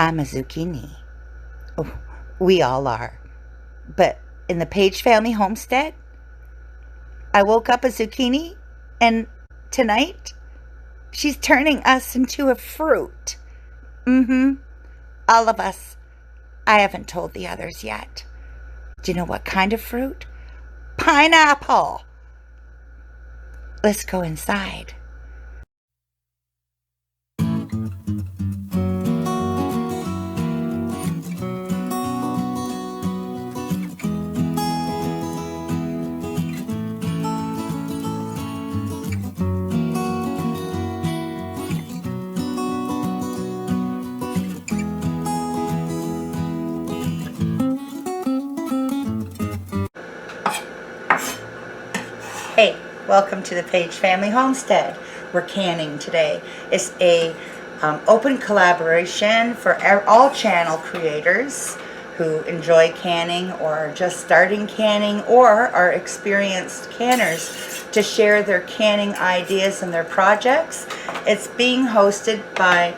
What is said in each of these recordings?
I'm a zucchini. Oh, we all are. But in the Paige family homestead, I woke up a zucchini, and tonight, she's turning us into a fruit. All of us. I haven't told the others yet. Do you know what kind of fruit? Pineapple. Let's go inside. Hey, welcome to the Paige Family Homestead. We're canning today. It's a open collaboration for all channel creators who enjoy canning or are just starting canning or are experienced canners to share their canning ideas and their projects. It's being hosted by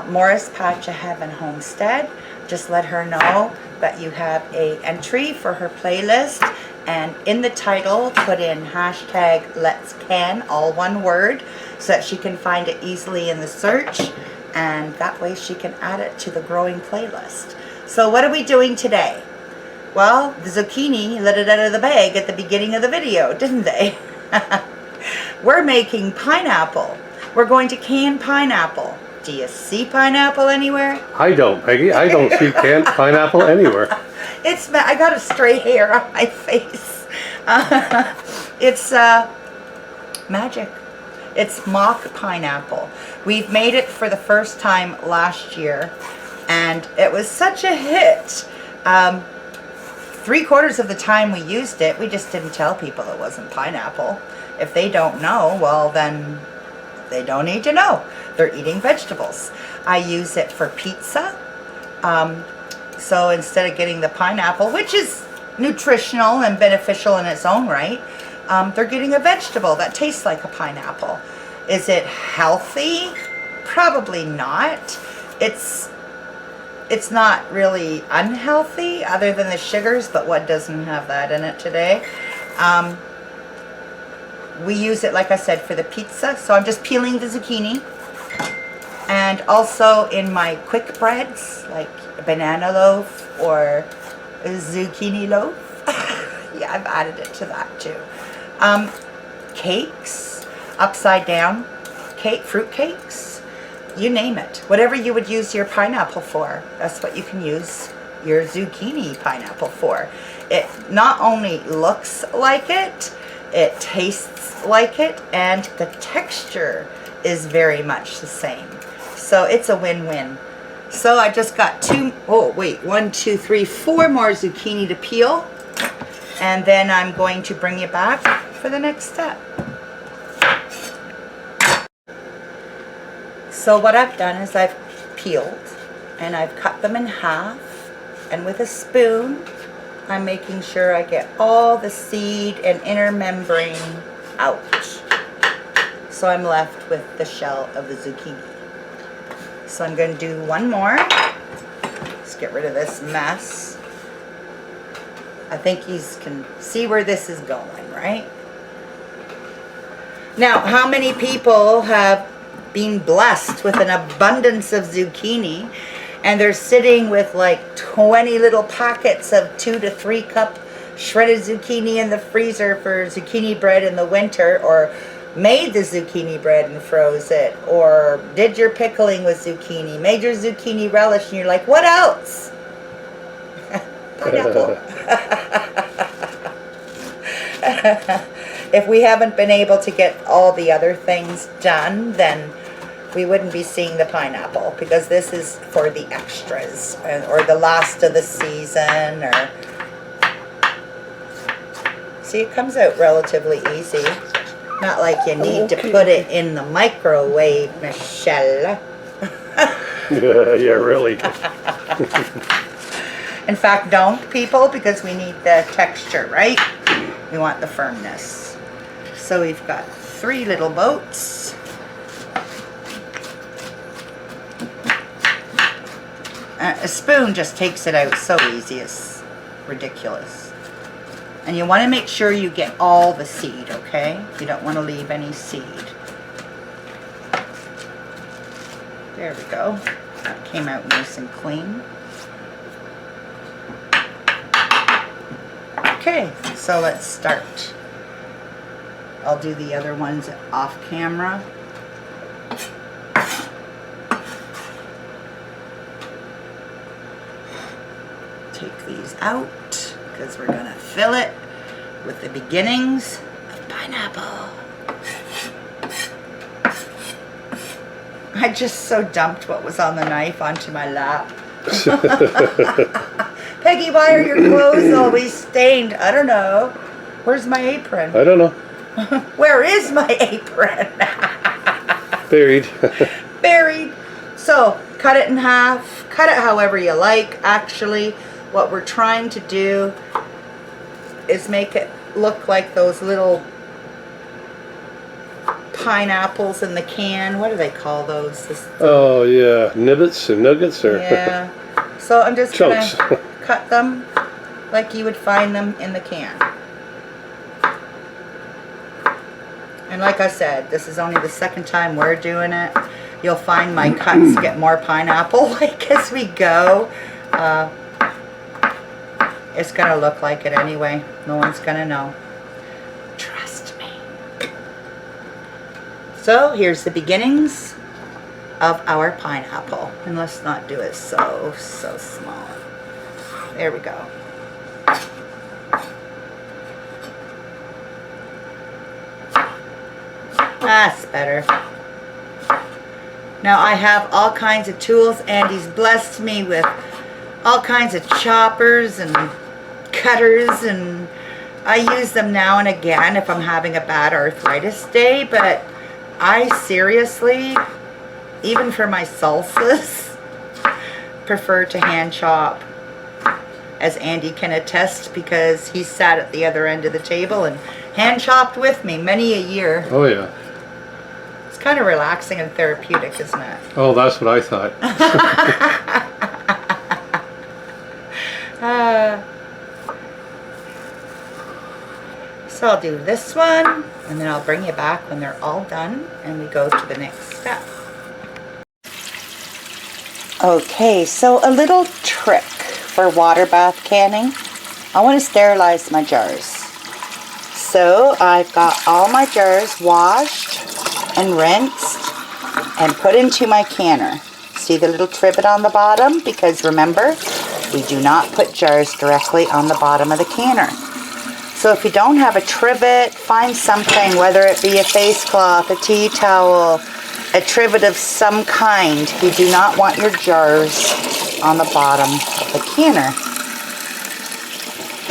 Morris Paigefamily Homestead. Just let her know that you have an entry for her playlist, and in the title put in hashtag Let's Can, all one word, so that she can find it easily in the search, and that way she can add it to the growing playlist. So what are we doing today? Well, the zucchini let it out of the bag at the beginning of the video, didn't they? We're making pineapple. We're going to can pineapple. Do you see pineapple anywhere? I don't, Peggy. I don't see canned pineapple anywhere. I got a stray hair on my face. It's magic. It's mock pineapple. We've made it for the first time last year, and it was such a hit. 3/4 of the time we used it, we just didn't tell people it wasn't pineapple. If they don't know, well then they don't need to know. They're eating vegetables. I use it for pizza. So instead of getting the pineapple, which is nutritional and beneficial in its own right, they're getting a vegetable that tastes like a pineapple. Is it healthy? Probably not. It's not really unhealthy other than the sugars, but what doesn't have that in it today? We use it, like I said, for the pizza. So I'm just peeling the zucchini. And also in my quick breads, like a banana loaf or a zucchini loaf. Yeah, I've added it to that too. Cakes, upside down cake, fruit cakes, you name it. Whatever you would use your pineapple for, that's what you can use your zucchini pineapple for. It not only looks like it, it tastes like it, and the texture is very much the same. So it's a win-win. So I just got 4 more zucchini to peel, and then I'm going to bring you back for the next step. So what I've done is I've peeled and I've cut them in half, and with a spoon I'm making sure I get all the seed and inner membrane out. So I'm left with the shell of the zucchini. So I'm going to do one more. Let's get rid of this mess. I think you can see where this is going, right? Now, how many people have been blessed with an abundance of zucchini, and they're sitting with like 20 little packets of 2 to 3 cup shredded zucchini in the freezer for zucchini bread in the winter, or made the zucchini bread and froze it, or did your pickling with zucchini, made your zucchini relish, and you're like, what else? Pineapple. If we haven't been able to get all the other things done, then we wouldn't be seeing the pineapple, because this is for the extras, or the last of the season, or see, it comes out relatively easy. Not like you need to put it in the microwave, Michelle. Yeah, really. In fact, don't, people, because we need the texture, right? We want the firmness. So we've got 3 little boats. A spoon just takes it out so easy. It's ridiculous. And you want to make sure you get all the seed, okay? You don't want to leave any seed. There we go. That came out nice and clean. Okay, so let's start. I'll do the other ones off camera. Take these out because we're gonna fill it with the beginnings of pineapple. I just so dumped what was on the knife onto my lap. Peggy, why are your clothes always stained? I don't know. Where's my apron? I don't know. Where is my apron? Buried. Buried. So, cut it in half. Cut it however you like. Actually, what we're trying to do is make it look like those little pineapples in the can. What do they call those? Oh, yeah. Nibbits and nuggets? Or Yeah. So I'm just going chunks. to cut them like you would find them in the can. And like I said, this is only the second time we're doing it. You'll find my cuts get more pineapple-like as we go. It's going to look like it anyway. No one's going to know. Trust me. So here's the beginnings of our pineapple. And let's not do it so small. There we go. That's better. Now I have all kinds of tools. Andy's blessed me with all kinds of choppers and cutters, and I use them now and again if I'm having a bad arthritis day, but I seriously, even for my salsas, prefer to hand chop, as Andy can attest because he sat at the other end of the table and hand chopped with me many a year. Oh, yeah. It's kind of relaxing and therapeutic, isn't it? Oh, that's what I thought. So I'll do this one, and then I'll bring you back when they're all done, and we go to the next step. Okay, so a little trick for water bath canning. I want to sterilize my jars. So I've got all my jars washed and rinsed and put into my canner. See the little trivet on the bottom? Because remember, we do not put jars directly on the bottom of the canner. So if you don't have a trivet, find something, whether it be a face cloth, a tea towel, a trivet of some kind. You do not want your jars on the bottom of the canner.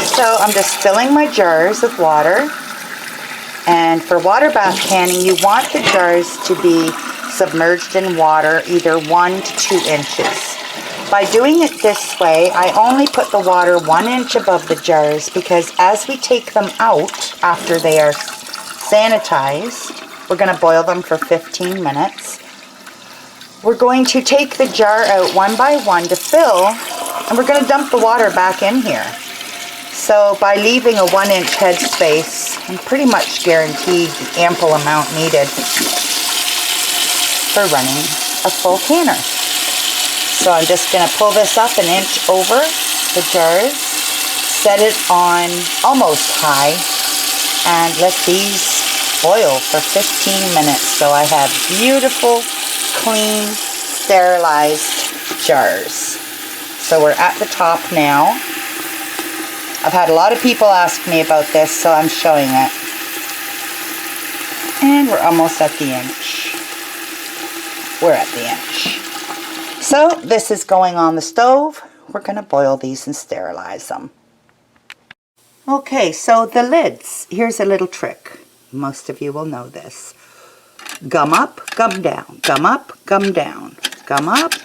So I'm just filling my jars with water. And for water bath canning, you want the jars to be submerged in water either 1 to 2 inches. By doing it this way, I only put the water 1 inch above the jars because as we take them out after they are sanitized, we're going to boil them for 15 minutes. We're going to take the jar out one by one to fill, and we're going to dump the water back in here. So by leaving a 1 inch headspace, I'm pretty much guaranteed the ample amount needed for running a full canner. So I'm just going to pull this up 1 inch over the jars, set it on almost high, and let these boil for 15 minutes. So I have beautiful, clean, sterilized jars. So we're at the top now. I've had a lot of people ask me about this, so I'm showing it. And we're almost at the inch. We're at the inch. So this is going on the stove. We're going to boil these and sterilize them. Okay, so the lids. Here's a little trick. Most of you will know this. Gum up, gum down. Gum up, gum down. Gum up,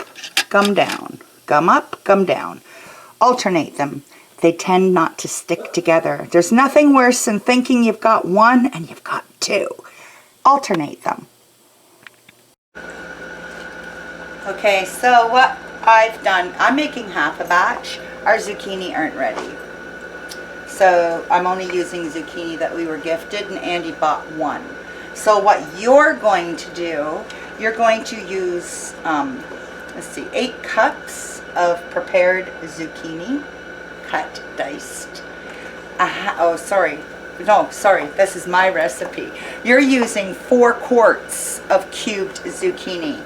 gum down. Gum up, gum down. Alternate them. They tend not to stick together. There's nothing worse than thinking you've got one and you've got two. Alternate them. Okay, so what I'm making half a batch. Our zucchini aren't ready. So I'm only using zucchini that we were gifted, and Andy bought one. So what you're going to do, you're going to use, let's see, 8 cups of prepared zucchini, cut, diced. Oh, sorry. No, sorry, this is my recipe. You're using 4 quarts of cubed zucchini.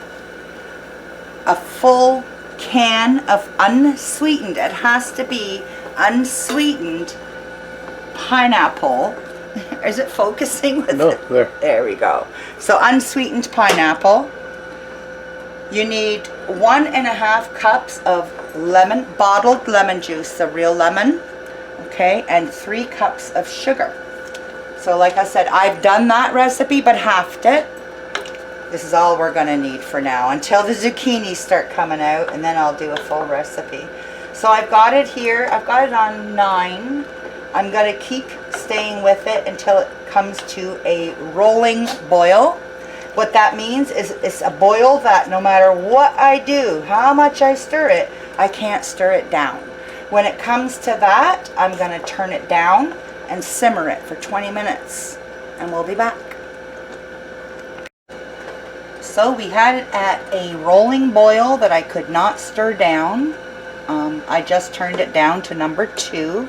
A full can of unsweetened, it has to be unsweetened pineapple. Is it focusing with No, it? there. There we go. So unsweetened pineapple. You need 1.5 cups of bottled lemon juice, the real lemon. Okay, and 3 cups of sugar. So like I said, I've done that recipe but halved it. This is all we're gonna need for now until the zucchini start coming out, and then I'll do a full recipe. So I've got it here, I've got it on 9. I'm gonna keep staying with it until it comes to a rolling boil. What that means is it's a boil that no matter what I do, how much I stir it, I can't stir it down. When it comes to that, I'm gonna turn it down and simmer it for 20 minutes, and we'll be back. So we had it at a rolling boil that I could not stir down. I just turned it down to number 2,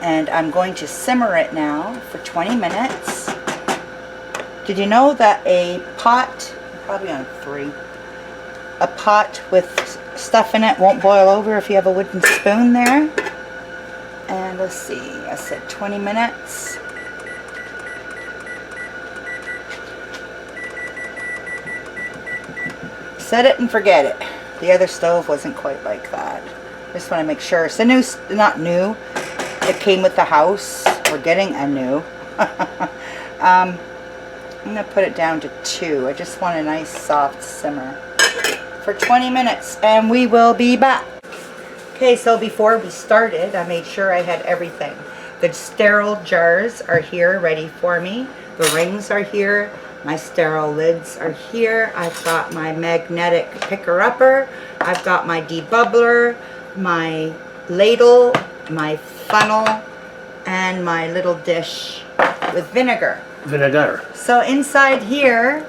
and I'm going to simmer it now for 20 minutes. Did you know that a pot, probably on 3, a pot with stuff in it won't boil over if you have a wooden spoon there? And let's see, I said 20 minutes. Set it and forget it. The other stove wasn't quite like that. Just want to make sure. It's a new, not new. It came with the house. We're getting a new. I'm going to put it down to 2. I just want a nice soft simmer for 20 minutes, and we will be back. Okay, so before we started, I made sure I had everything. The sterile jars are here ready for me. The rings are here. My sterile lids are here. I've got my magnetic picker-upper. I've got my debubbler, my ladle, my funnel, and my little dish with vinegar. Vinegar. So inside here,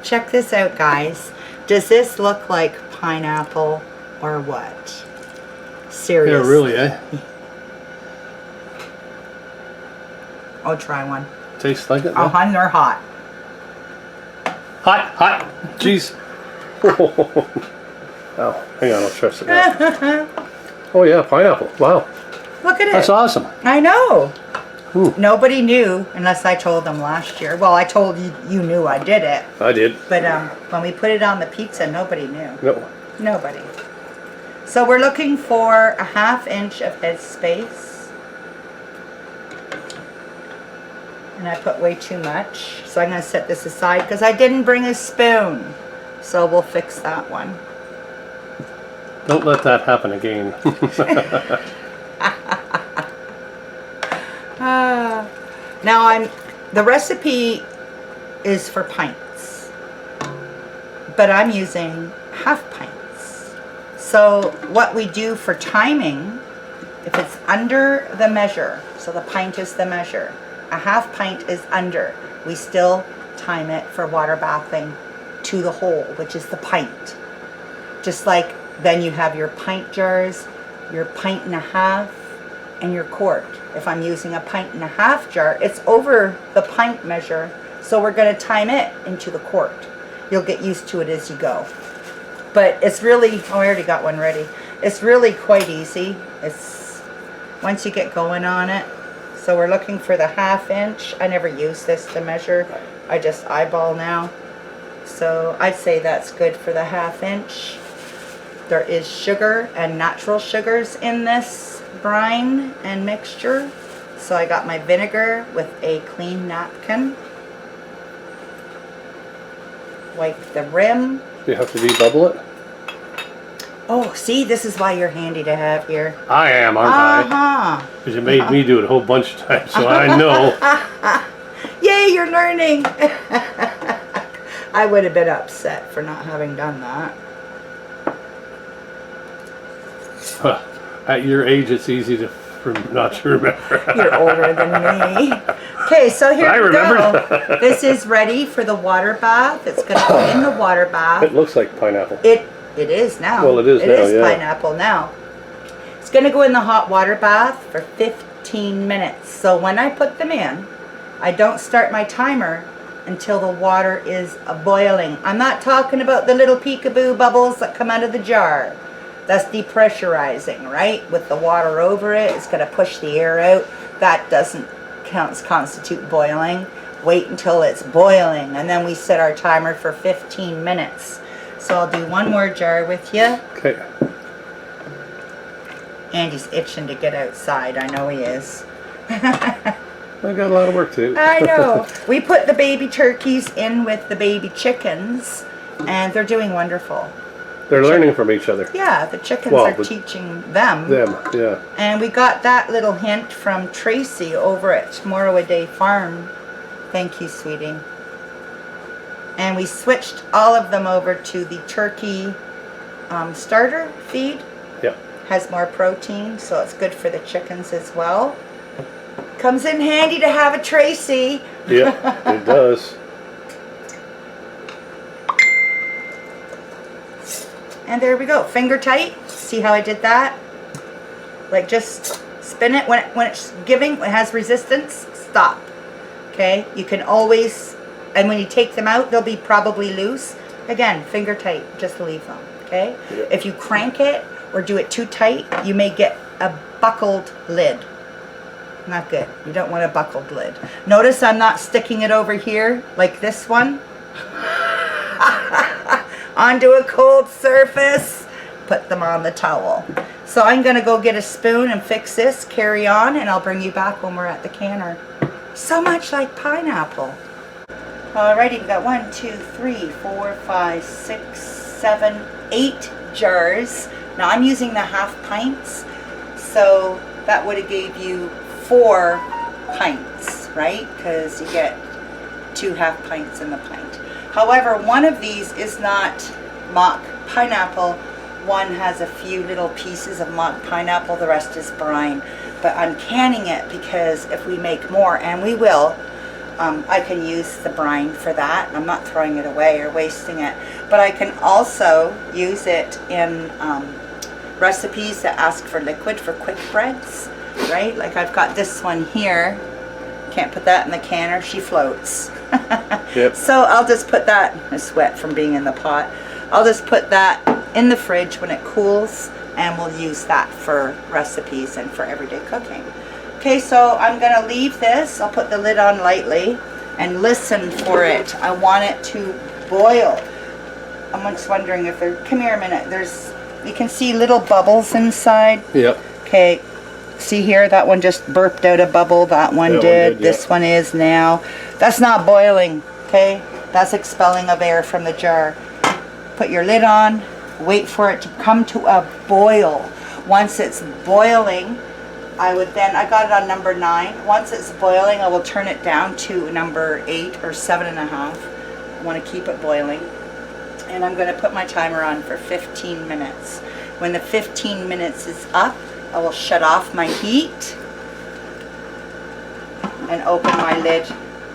check this out, guys. Does this look like pineapple or what? Seriously. Yeah, really, eh? Oh, try one. Tastes like it? Oh, No? hun, they're hot. Hot, hot. Jeez. Oh, hang on, I'll trust it now. Oh yeah, pineapple. Wow. Look at it. That's awesome. I know. Ooh. Nobody knew unless I told them last year. Well, I told you, you knew I did it. I did. But when we put it on the pizza, nobody knew. No. Nobody. So we're looking for a 1/2 inch of headspace. And I put way too much. So I'm going to set this aside because I didn't bring a spoon. So we'll fix that one. Don't let that happen again. Now the recipe is for pints, but I'm using 1/2 pints. So what we do for timing, if it's under the measure, so the pint is the measure, a 1/2 pint is under, we still time it for water bathing to the whole, which is the pint. Just like then you have your pint jars, your 1.5 pints, and your quart. If I'm using a 1.5 pints jar, it's over the pint measure, so we're going to time it into the quart. You'll get used to it as you go. But it's really, oh, I already got one ready. It's really quite easy. It's once you get going on it. So we're looking for the 1/2 inch. I never use this to measure. I just eyeball now. So I'd say that's good for the 1/2 inch. There is sugar and natural sugars in this brine and mixture. So I got my vinegar with a clean napkin. Wipe the rim. You have to debubble it? Oh, see, this is why you're handy to have here. I am, aren't I? Uh-huh. Because you made me do it a whole bunch of times, so I know. Yay, you're learning. I would have been upset for not having done that. At your age, it's easy to not to remember. You're older than me. Okay, so here I we remember. go. This is ready for the water bath. It's going to go in the water bath. It looks like pineapple. It is now. Well, it is now, It is yeah. pineapple now. It's going to go in the hot water bath for 15 minutes. So when I put them in, I don't start my timer until the water is boiling. I'm not talking about the little peekaboo bubbles that come out of the jar. That's depressurizing, right? With the water over it, it's going to push the air out. That doesn't constitute boiling. Wait until it's boiling, and then we set our timer for 15 minutes. So I'll do one more jar with you. Okay. Andy's itching to get outside. I know he is. I got a lot of work to do. I know. We put the baby turkeys in with the baby chickens, and they're doing wonderful. They're learning from each other. Yeah, the chickens Well, are teaching them. Them, yeah. And we got that little hint from Tracy over at Morroway Farm. Thank you, sweetie. And we switched all of them over to the turkey starter feed. Yeah. Has more protein, so it's good for the chickens as well. Comes in handy to have a Tracy. Yeah, it does. And there we go, finger tight. See how I did that? Like just spin it when it's giving, when it has resistance, stop. Okay, you can always, and when you take them out, they'll be probably loose. Again, finger tight, just leave them, okay? Yeah. If you crank it or do it too tight, you may get a buckled lid. Not good. You don't want a buckled lid. Notice I'm not sticking it over here like this one. Onto a cold surface. Put them on the towel. So I'm going to go get a spoon and fix this, carry on, and I'll bring you back when we're at the canner. So much like pineapple. Alrighty, we've got 1, 2, 3, 4, 5, 6, 7, 8 jars. Now I'm using the half pints, so that would have gave you 4 pints, right? Because you get 2 half pints in the pint. However, one of these is not mock pineapple. One has a few little pieces of mock pineapple, the rest is brine. But I'm canning it because if we make more, and we will, I can use the brine for that. I'm not throwing it away or wasting it. But I can also use it in recipes that ask for liquid for quick breads, right? Like I've got this one here. Can't put that in the canner, she floats. Yep. So I'll just put that, it's wet from being in the pot. I'll just put that in the fridge when it cools, and we'll use that for recipes and for everyday cooking. Okay, so I'm gonna leave this. I'll put the lid on lightly and listen for it. I want it to boil. I'm just wondering if there, come here a minute, you can see little bubbles inside. Yep. Okay, see here, that one just burped out a bubble, that one did, this one is now. That's not boiling, okay? That's expelling of air from the jar. Put your lid on, wait for it to come to a boil. Once it's boiling, I got it on number 9. Once it's boiling, I will turn it down to number 8 or 7.5. I want to keep it boiling. And I'm going to put my timer on for 15 minutes. When the 15 minutes is up, I will shut off my heat and open my lid,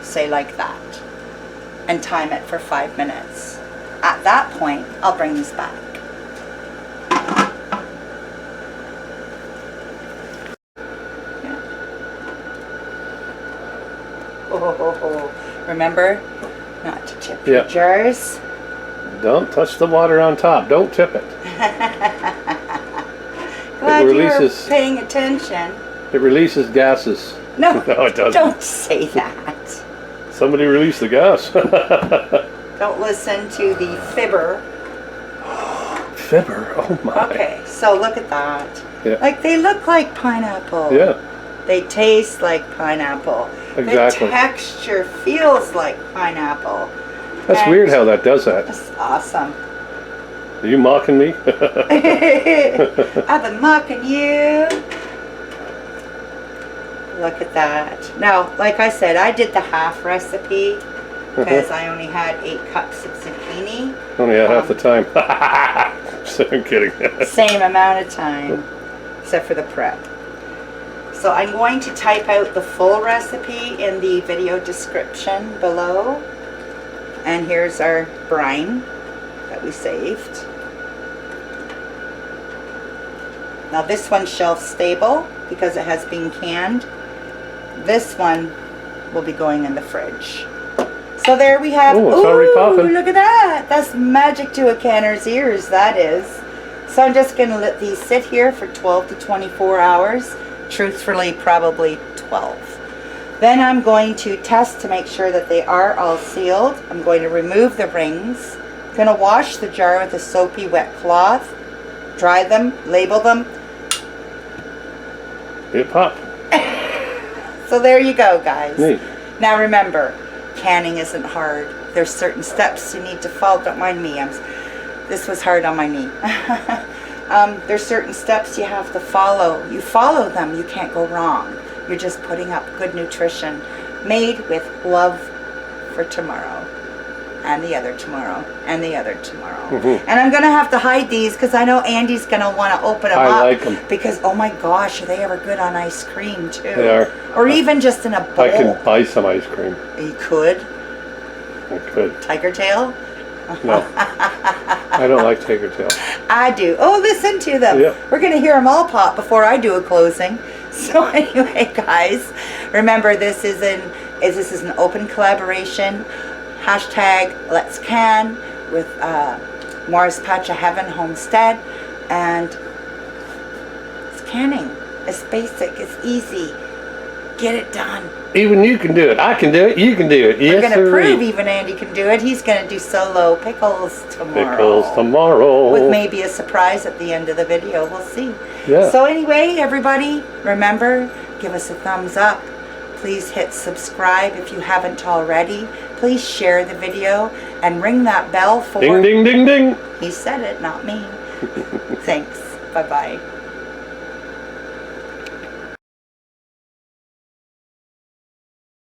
say like that, and time it for 5 minutes. At that point, I'll bring this back. Yeah. Oh. Remember not to tip your jars. Don't touch the water on top. Don't tip it. Glad you're paying attention. It releases gases. No, no, it doesn't. Don't say that. Somebody released the gas. Don't listen to the fibber. Fibber? Oh my. Okay, so look at that. Yeah. Like they look like pineapple. Yeah. They taste like pineapple. Exactly. The texture feels like pineapple. That's and weird how that does that. That's awesome. Are you mocking me? I've been mocking you. Look at that. Now, like I said, I did the half recipe because I only had 8 cups of zucchini. Only had half the time. I'm kidding. Same amount of time. except for the prep. So I'm going to type out the full recipe in the video description below. And here's our brine that we saved. Now this one's shelf stable because it has been canned. This one will be going in the fridge. So there we have, Ooh, it's already popping. Look at that. That's magic to a canner's ears, that is. So I'm just going to let these sit here for 12 to 24 hours. Truthfully, probably 12. Then I'm going to test to make sure that they are all sealed. I'm going to remove the rings. I'm going to wash the jar with a soapy wet cloth. Dry them, label them. It popped. So there you go, guys. Neat. Now remember, canning isn't hard. There's certain steps you need to follow. Don't mind me. This was hard on my knee. There's certain steps you have to follow. You follow them, you can't go wrong. You're just putting up good nutrition made with love for tomorrow. And the other tomorrow. And the other tomorrow. Mm-hmm. And I'm going to have to hide these because I know Andy's going to want to open them up. I like them. Because, oh my gosh, are they ever good on ice cream too? They are. Or even just in a bowl. I can buy some ice cream. You could? I could. Tiger tail? No. I don't like tiger tail. I do. Oh, listen to them. Yep. We're going to hear them all pop before I do a closing. So anyway, guys, remember this is an open collaboration. Hashtag Let's Can with Morris Patch of Heaven Homestead. And it's canning. It's basic. It's easy. Get it done. Even you can do it. I can do it. You can do it. We're Yes, going to prove sirree. even Andy can do it. He's going to do solo pickles tomorrow. Pickles tomorrow. With maybe a surprise at the end of the video. We'll see. Yeah. So anyway, everybody, remember, give us a thumbs up. Please hit subscribe if you haven't already. Please share the video and ring that bell for... Ding, ding, ding, ding. He said it, not me. Thanks. Bye-bye.